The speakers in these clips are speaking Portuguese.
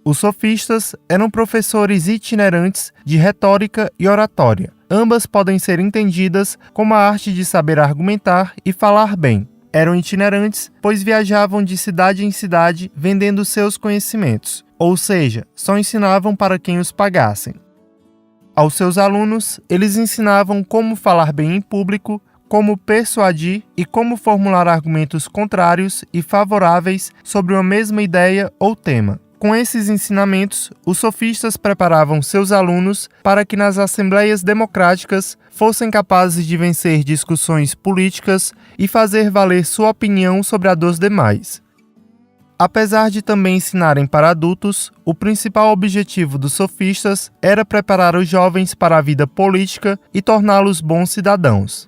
Os sofistas eram professores itinerantes de retórica e oratória. Ambas podem ser entendidas como a arte de saber argumentar e falar bem. Eram itinerantes, pois viajavam de cidade em cidade vendendo seus conhecimentos, ou seja, só ensinavam para quem os pagassem. Aos seus alunos, eles ensinavam como falar bem em público, como persuadir e como formular argumentos contrários e favoráveis sobre uma mesma ideia ou tema. Com esses ensinamentos, os sofistas preparavam seus alunos para que nas assembleias democráticas fossem capazes de vencer discussões políticas e fazer valer sua opinião sobre a dos demais. Apesar de também ensinarem para adultos, o principal objetivo dos sofistas era preparar os jovens para a vida política e torná-los bons cidadãos.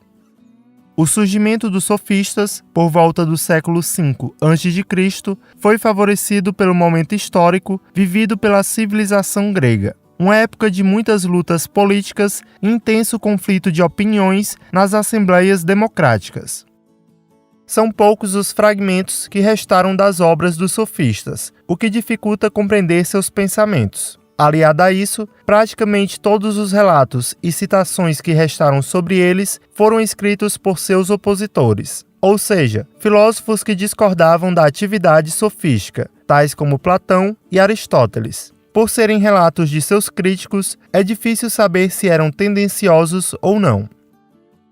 O surgimento dos sofistas, por volta do século V a.C., foi favorecido pelo momento histórico vivido pela civilização grega, uma época de muitas lutas políticas e intenso conflito de opiniões nas assembleias democráticas. São poucos os fragmentos que restaram das obras dos sofistas, o que dificulta compreender seus pensamentos. Aliado a isso, praticamente todos os relatos e citações que restaram sobre eles foram escritos por seus opositores, ou seja, filósofos que discordavam da atividade sofística, tais como Platão e Aristóteles. Por serem relatos de seus críticos, é difícil saber se eram tendenciosos ou não.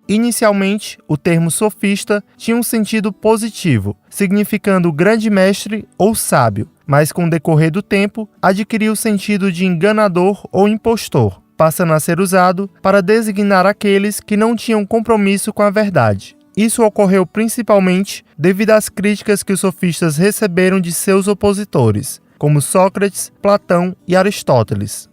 Inicialmente, o termo sofista tinha um sentido positivo, significando grande mestre ou sábio, mas com o decorrer do tempo, adquiriu o sentido de enganador ou impostor, passando a ser usado para designar aqueles que não tinham compromisso com a verdade. Isso ocorreu principalmente devido às críticas que os sofistas receberam de seus opositores, como Sócrates, Platão e Aristóteles.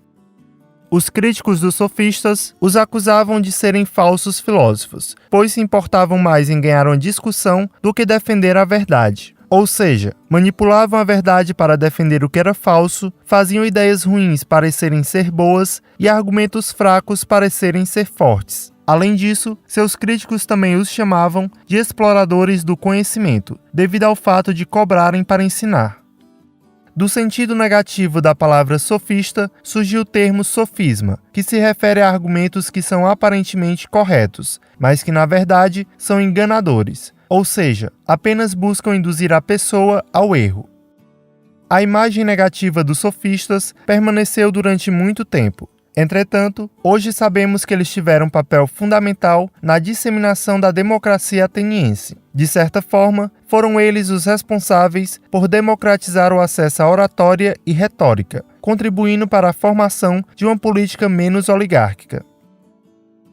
Os críticos dos sofistas os acusavam de serem falsos filósofos, pois se importavam mais em ganhar uma discussão do que defender a verdade. Ou seja, manipulavam a verdade para defender o que era falso, faziam ideias ruins parecerem ser boas e argumentos fracos parecerem ser fortes. Além disso, seus críticos também os chamavam de exploradores do conhecimento, devido ao fato de cobrarem para ensinar. Do sentido negativo da palavra sofista, surgiu o termo sofisma, que se refere a argumentos que são aparentemente corretos, mas que na verdade são enganadores, ou seja, apenas buscam induzir a pessoa ao erro. A imagem negativa dos sofistas permaneceu durante muito tempo. Entretanto, hoje sabemos que eles tiveram um papel fundamental na disseminação da democracia ateniense. De certa forma, foram eles os responsáveis por democratizar o acesso à oratória e retórica, contribuindo para a formação de uma política menos oligárquica.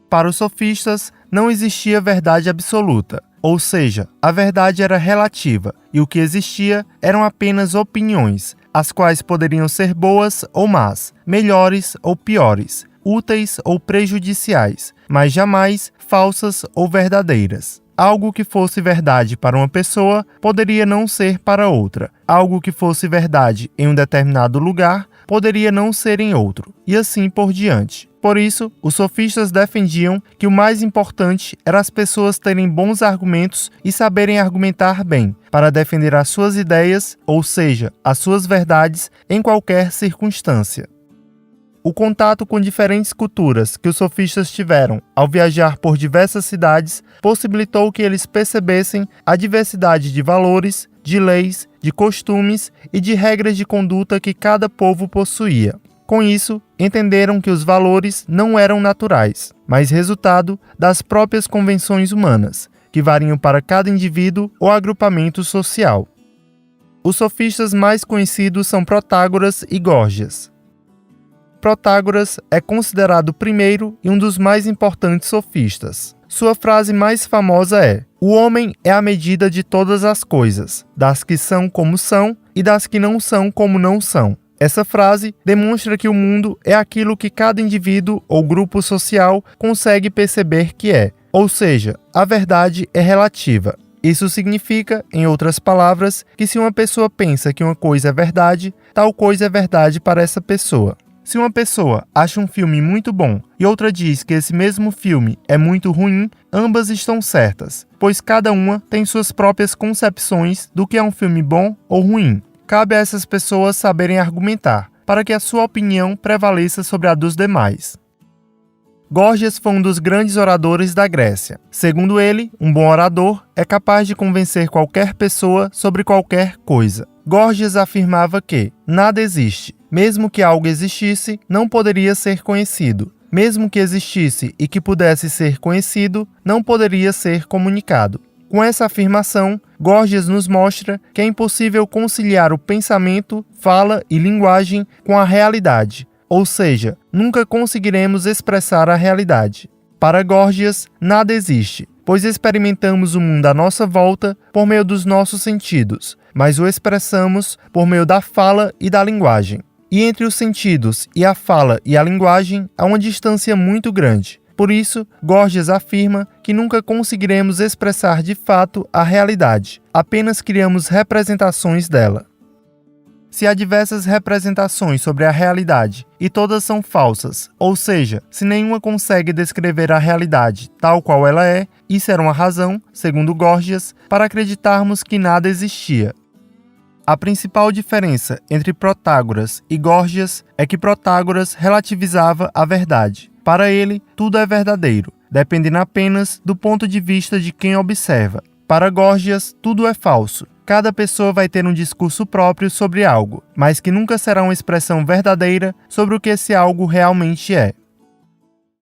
Para os sofistas, não existia verdade absoluta, ou seja, a verdade era relativa, e o que existia eram apenas opiniões, as quais poderiam ser boas ou más, melhores ou piores, úteis ou prejudiciais, mas jamais falsas ou verdadeiras. Algo que fosse verdade para uma pessoa poderia não ser para outra. Algo que fosse verdade em um determinado lugar poderia não ser em outro, e assim por diante. Por isso, os sofistas defendiam que o mais importante era as pessoas terem bons argumentos e saberem argumentar bem, para defender as suas ideias, ou seja, as suas verdades, em qualquer circunstância. O contato com diferentes culturas que os sofistas tiveram ao viajar por diversas cidades possibilitou que eles percebessem a diversidade de valores, de leis, de costumes e de regras de conduta que cada povo possuía. Com isso, entenderam que os valores não eram naturais, mas resultado das próprias convenções humanas, que variam para cada indivíduo ou agrupamento social. Os sofistas mais conhecidos são Protágoras e Górgias. Protágoras é considerado o primeiro e um dos mais importantes sofistas. Sua frase mais famosa é: "O homem é a medida de todas as coisas, das que são como são e das que não são como não são." Essa frase demonstra que o mundo é aquilo que cada indivíduo ou grupo social consegue perceber que é, ou seja, a verdade é relativa. Isso significa, em outras palavras, que se uma pessoa pensa que uma coisa é verdade, tal coisa é verdade para essa pessoa. Se uma pessoa acha um filme muito bom e outra diz que esse mesmo filme é muito ruim, ambas estão certas, pois cada uma tem suas próprias concepções do que é um filme bom ou ruim. cabe a essas pessoas saberem argumentar, para que a sua opinião prevaleça sobre a dos demais. Górgias foi um dos grandes oradores da Grécia. Segundo ele, um bom orador é capaz de convencer qualquer pessoa sobre qualquer coisa. Górgias afirmava que nada existe. Mesmo que algo existisse, não poderia ser conhecido. Mesmo que existisse e que pudesse ser conhecido, não poderia ser comunicado. Com essa afirmação, Górgias nos mostra que é impossível conciliar o pensamento, fala e linguagem com a realidade. Ou seja, nunca conseguiremos expressar a realidade. Para Górgias, nada existe, pois experimentamos o mundo à nossa volta por meio dos nossos sentidos, mas o expressamos por meio da fala e da linguagem. E entre os sentidos e a fala e a linguagem há uma distância muito grande. Por isso, Górgias afirma que nunca conseguiremos expressar de fato a realidade, apenas criamos representações dela. Se há diversas representações sobre a realidade e todas são falsas, ou seja, se nenhuma consegue descrever a realidade tal qual ela é, isso era uma razão, segundo Górgias, para acreditarmos que nada existia. A principal diferença entre Protágoras e Górgias é que Protágoras relativizava a verdade. Para ele, tudo é verdadeiro, dependendo apenas do ponto de vista de quem observa. Para Górgias, tudo é falso. Cada pessoa vai ter um discurso próprio sobre algo, mas que nunca será uma expressão verdadeira sobre o que esse algo realmente é.